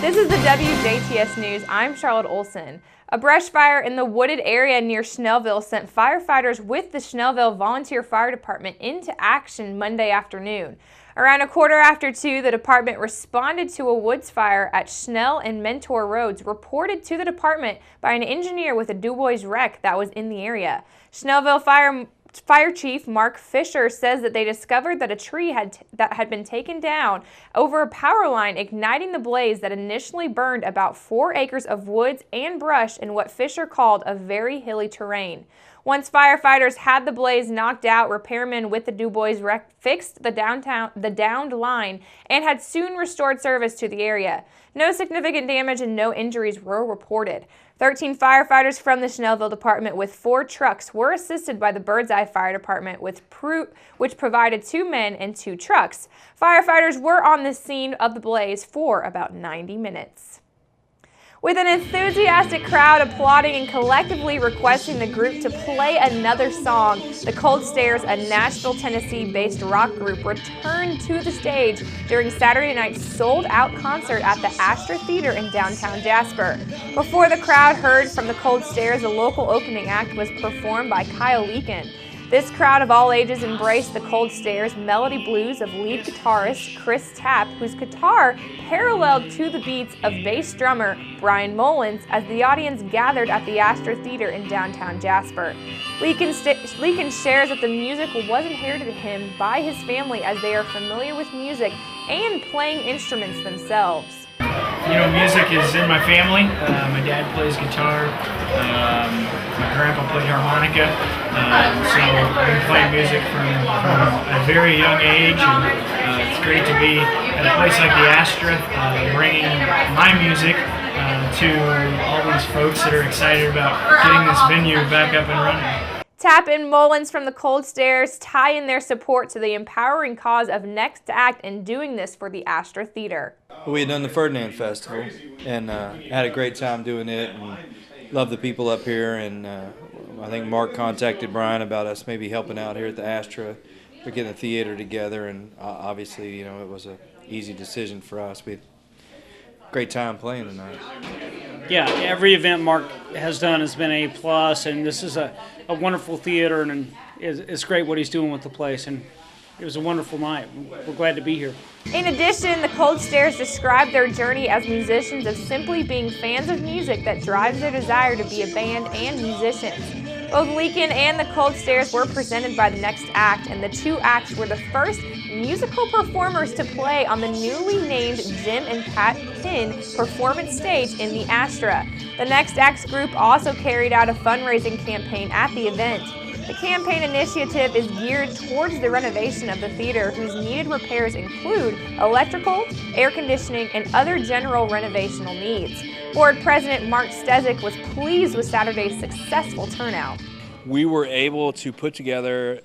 This is the WJTS News. I'm Charlotte Olson. A brush fire in the wooded area near Snellville sent firefighters with the Snellville Volunteer Fire Department into action Monday afternoon. Around 2:15, the department responded to a woods fire at Schnell and Mentor Roads, reported to the department by an engineer with a Du Bois wreck that was in the area. Snellville Fire Chief Mark Fisher says that they discovered that a tree that had been taken down over a power line, igniting the blaze that initially burned about 4 acres of woods and brush in what Fisher called a very hilly terrain. Once firefighters had the blaze knocked out, repairmen with the Du Bois wreck fixed the downed line and had soon restored service to the area. No significant damage and no injuries were reported. 13 firefighters from the Snellville Department with 4 trucks were assisted by the Birdseye Fire Department, which provided 2 men and 2 trucks. Firefighters were on the scene of the blaze for about 90 minutes. With an enthusiastic crowd applauding and collectively requesting the group to play another song, the Cold Stares, a Nashville, Tennessee-based rock group, returned to the stage during Saturday night's sold-out concert at the Astra Theater in downtown Jasper. Before the crowd heard from the Cold Stares, the local opening act was performed by Kyle Leakin. This crowd of all ages embraced the Cold Stares' melody blues of lead guitarist Chris Tapp, whose guitar paralleled to the beats of bass drummer Brian Mullins as the audience gathered at the Astra Theater in downtown Jasper. Leakin shares that the music was inherited to him by his family as they are familiar with music and playing instruments themselves. You know, music is in my family. My dad plays guitar. My grandpa played harmonica. So I've been playing music from a very young age, and it's great to be at a place like the Astra, bringing my music to all these folks that are excited about getting this venue back up and running. Tapp and Mullins from the Cold Stares tie in their support to the empowering cause of Next Act and doing this for the Astra Theater. We had done the Ferdinand Festival and had a great time doing it, and loved the people up here. And I think Mark contacted Brian about us maybe helping out here at the Astra for getting the theater together, and obviously, you know, it was an easy decision for us. We had a great time playing tonight. Yeah, every event Mark has done has been A+, and this is a wonderful theater, and it's great what he's doing with the place, and it was a wonderful night. We're glad to be here. In addition, the Cold Stares described their journey as musicians of simply being fans of music that drives their desire to be a band and musicians. Both Leakin and the Cold Stares were presented by the Next Act, and the 2 acts were the first musical performers to play on the newly named Jim and Pat Pinn performance stage in the Astra. The Next Act's group also carried out a fundraising campaign at the event. The campaign initiative is geared towards the renovation of the theater, whose needed repairs include electrical, air conditioning, and other general renovational needs. Board President Mark Stezik was pleased with Saturday's successful turnout. We were able to put together,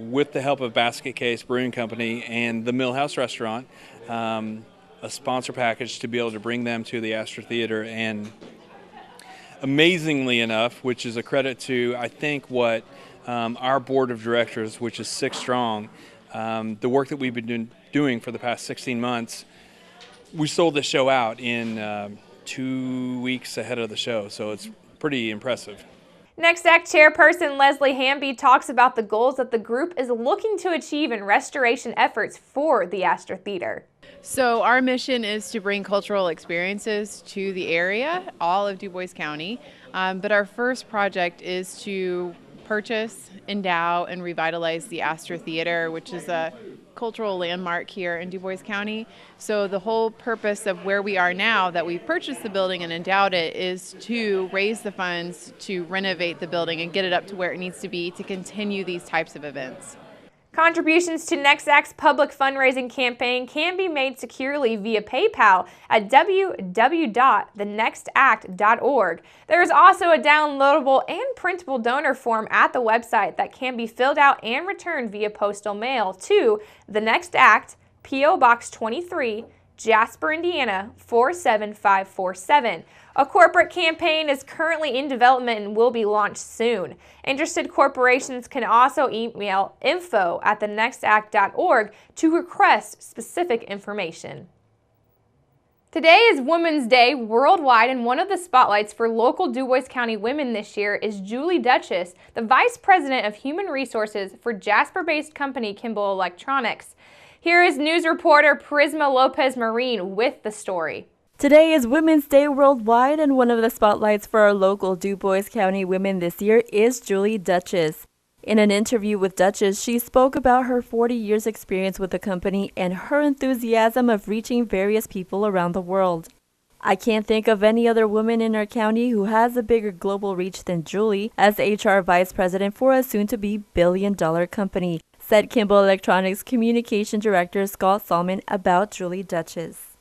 with the help of Basket Case Brewing Company and the Millhouse Restaurant, a sponsor package to be able to bring them to the Astra Theater. And amazingly enough, which is a credit to, I think, what our board of directors, which is 6 strong, the work that we've been doing for the past 16 months, we sold the show out in 2 weeks ahead of the show, so it's pretty impressive. Next Act Chairperson Leslie Hamby talks about the goals that the group is looking to achieve in restoration efforts for the Astra Theater. So our mission is to bring cultural experiences to the area, all of Du Bois County, but our first project is to purchase, endow, and revitalize the Astra Theater, which is a cultural landmark here in Du Bois County. So the whole purpose of where we are now, that we've purchased the building and endowed it, is to raise the funds to renovate the building and get it up to where it needs to be to continue these types of events. Contributions to Next Act's public fundraising campaign can be made securely via PayPal at www.thenextact.org. There is also a downloadable and printable donor form at the website that can be filled out and returned via postal mail to The Next Act, P.O. Box 23, Jasper, Indiana 47547. A corporate campaign is currently in development and will be launched soon. Interested corporations can also email info@thenextact.org to request specific information. Today is Women's Day worldwide, and one of the spotlights for local DuBois County women this year is Julie Duchess, the Vice President of Human Resources for Jasper-based company Kimball Electronics. Here is news reporter Prisma Lopez-Marin with the story. Today is Women's Day worldwide, and one of the spotlights for our local DuBois County women this year is Julie Duchess. In an interview with Duchess, she spoke about her 40 years experience with the company and her enthusiasm of reaching various people around the world. "I can't think of any other woman in our county who has a bigger global reach than Julie as HR Vice President for a soon-to-be billion-dollar company," said Kimball Electronics Communication Director Scott Salmon about Julie Duchess.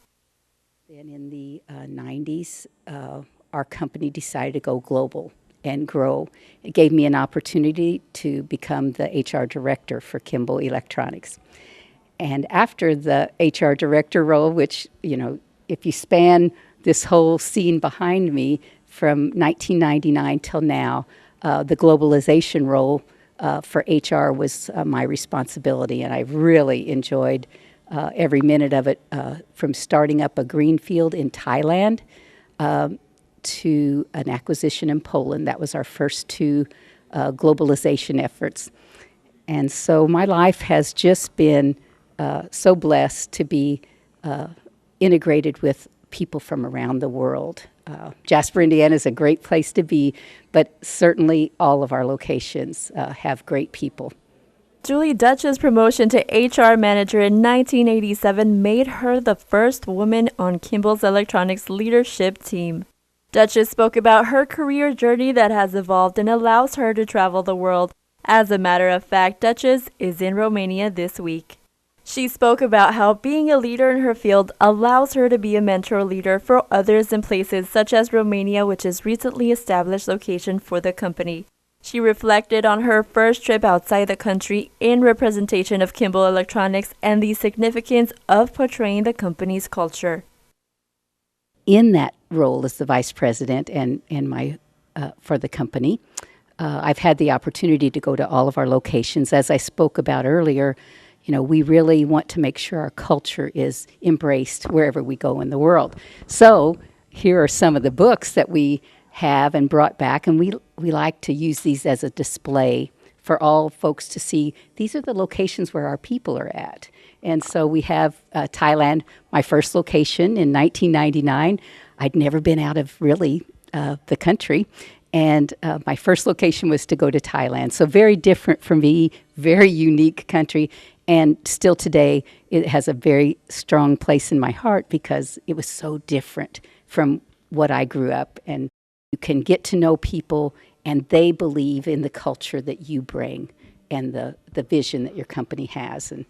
Then in the 90s, our company decided to go global and grow. It gave me an opportunity to become the HR director for Kimball Electronics. And after the HR director role, which, if you span this whole scene behind me from 1999 till now, the globalization role for HR was my responsibility, and I really enjoyed every minute of it, from starting up a greenfield in Thailand to an acquisition in Poland. That was our first two globalization efforts. And so my life has just been so blessed to be integrated with people from around the world. Jasper, Indiana is a great place to be, but certainly all of our locations have great people. Julie Duchess' promotion to HR manager in 1987 made her the first woman on Kimball's Electronics leadership team. Duchess spoke about her career journey that has evolved and allows her to travel the world. As a matter of fact, Duchess is in Romania this week. She spoke about how being a leader in her field allows her to be a mentor leader for others in places such as Romania, which is recently established location for the company. She reflected on her first trip outside the country in representation of Kimball Electronics and the significance of portraying the company's culture. In that role as the vice president and my for the company, I've had the opportunity to go to all of our locations. As I spoke about earlier, we really want to make sure our culture is embraced wherever we go in the world. So here are some of the books that we have and brought back, and we like to use these as a display for all folks to see. These are the locations where our people are at. And so we have Thailand, my first location in 1999. I'd never been out of really the country. And my first location was to go to Thailand. So very different from me, very unique country. And still today, it has a very strong place in my heart because it was so different from what I grew up. And you can get to know people, and they believe in the culture that you bring and the vision that your company has. And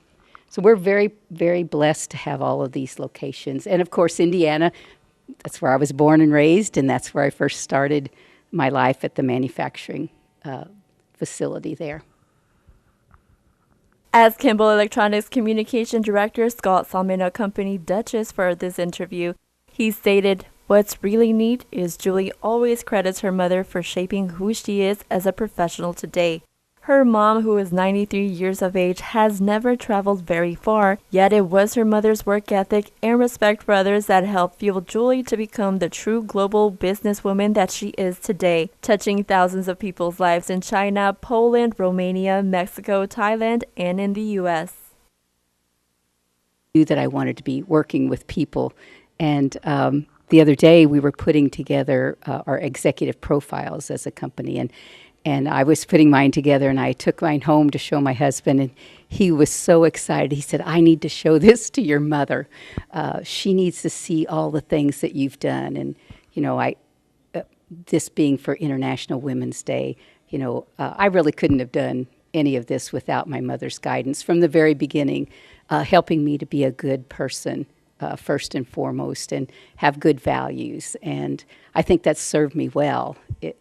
so we're very, very blessed to have all of these locations. And of course, Indiana, that's where I was born and raised, and that's where I first started my life at the manufacturing facility there. As Kimball Electronics Communication Director Scott Salmon accompanied Duchess for this interview, he stated, "What's really neat is Julie always credits her mother for shaping who she is as a professional today. Her mom, who is 93 years of age, has never traveled very far, yet it was her mother's work ethic and respect for others that helped fuel Julie to become the true global businesswoman that she is today, touching thousands of people's lives in China, Poland, Romania, Mexico, Thailand, and in the U.S. I knew that I wanted to be working with people, and the other day we were putting together our executive profiles as a company, and I was putting mine together, and I took mine home to show my husband, and he was so excited. He said, "I need to show this to your mother. She needs to see all the things that you've done." And, this being for International Women's Day, I really couldn't have done any of this without my mother's guidance from the very beginning, helping me to be a good person, first and foremost, and have good values. And I think that's served me well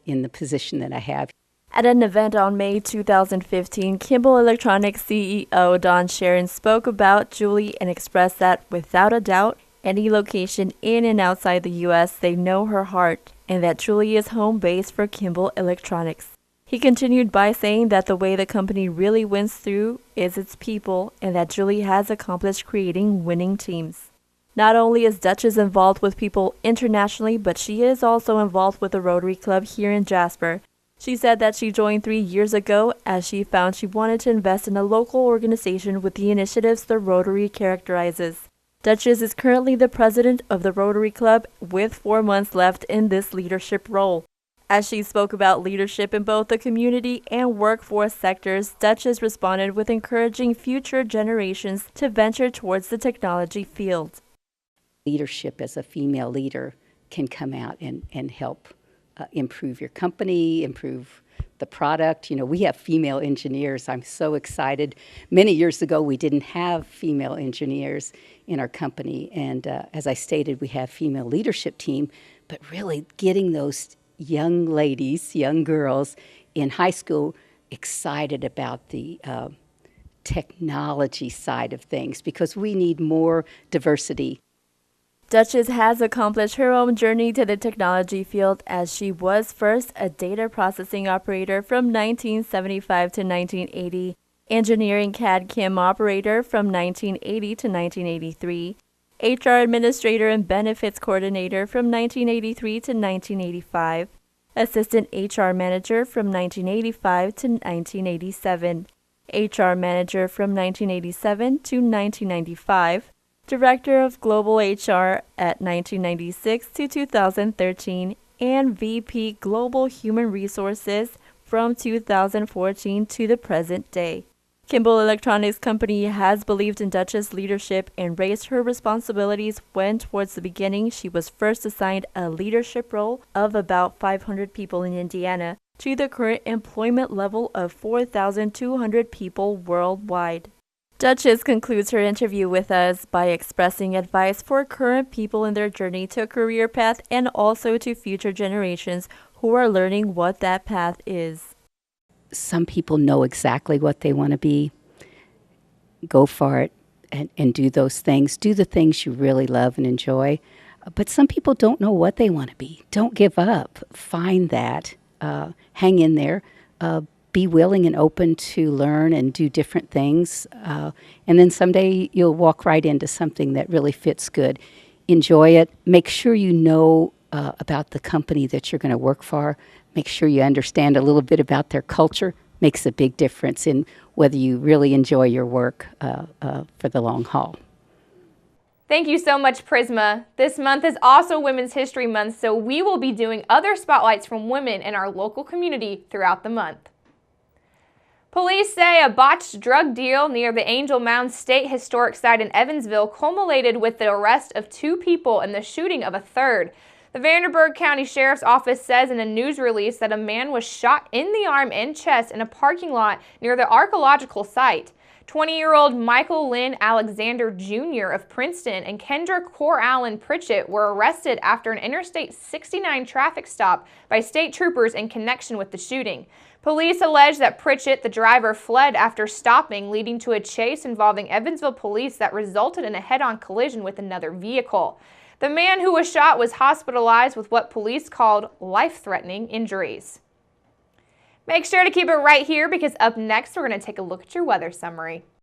in the position that I have. At an event on May 2015, Kimball Electronics CEO Don Sharon spoke about Julie and expressed that, without a doubt, any location in and outside the U.S., they know her heart, and that Julie is home base for Kimball Electronics. He continued by saying that the way the company really wins through is its people, and that Julie has accomplished creating winning teams. Not only is Duchess involved with people internationally, but she is also involved with the Rotary Club here in Jasper. She said that she joined 3 years ago as she found she wanted to invest in a local organization with the initiatives the Rotary characterizes. Duchess is currently the president of the Rotary Club with 4 months left in this leadership role. As she spoke about leadership in both the community and workforce sectors, Duchess responded with encouraging future generations to venture towards the technology field. Leadership as a female leader can come out and help improve your company, improve the product. You know, we have female engineers. I'm so excited. Many years ago, we didn't have female engineers in our company. And as I stated, we have female leadership team, but really getting those young ladies, young girls in high school excited about the technology side of things, because we need more diversity. Duchess has accomplished her own journey to the technology field as she was first a data processing operator from 1975 to 1980, engineering CAD/CAM operator from 1980 to 1983, HR administrator and benefits coordinator from 1983 to 1985, assistant HR manager from 1985 to 1987, HR manager from 1987 to 1995, Director of Global HR at 1996 to 2013, and VP Global Human Resources from 2014 to the present day. Kimball Electronics Company has believed in Duchess' leadership and raised her responsibilities when, towards the beginning, she was first assigned a leadership role of about 500 people in Indiana to the current employment level of 4,200 people worldwide. Duchess concludes her interview with us by expressing advice for current people in their journey to a career path and also to future generations who are learning what that path is. Some people know exactly what they want to be. Go for it and do those things. Do the things you really love and enjoy. But some people don't know what they want to be. Don't give up. Find that. Hang in there. Be willing and open to learn and do different things. And then someday you'll walk right into something that really fits good. Enjoy it. Make sure you know about the company that you're going to work for. Make sure you understand a little bit about their culture. Makes a big difference in whether you really enjoy your work for the long haul. Thank you so much, Prisma. This month is also Women's History Month, so we will be doing other spotlights from women in our local community throughout the month. Police say a botched drug deal near the Angel Mound State Historic Site in Evansville culminated with the arrest of 2 people and the shooting of a third. The Vanderburgh County Sheriff's Office says in a news release that a man was shot in the arm and chest in a parking lot near the archaeological site. 20-year-old Michael Lynn Alexander Jr. of Princeton and Kendra Core Allen Pritchett were arrested after an Interstate 69 traffic stop by state troopers in connection with the shooting. Police allege that Pritchett, the driver, fled after stopping, leading to a chase involving Evansville police that resulted in a head-on collision with another vehicle. The man who was shot was hospitalized with what police called life-threatening injuries. Make sure to keep it right here because up next we're going to take a look at your weather summary.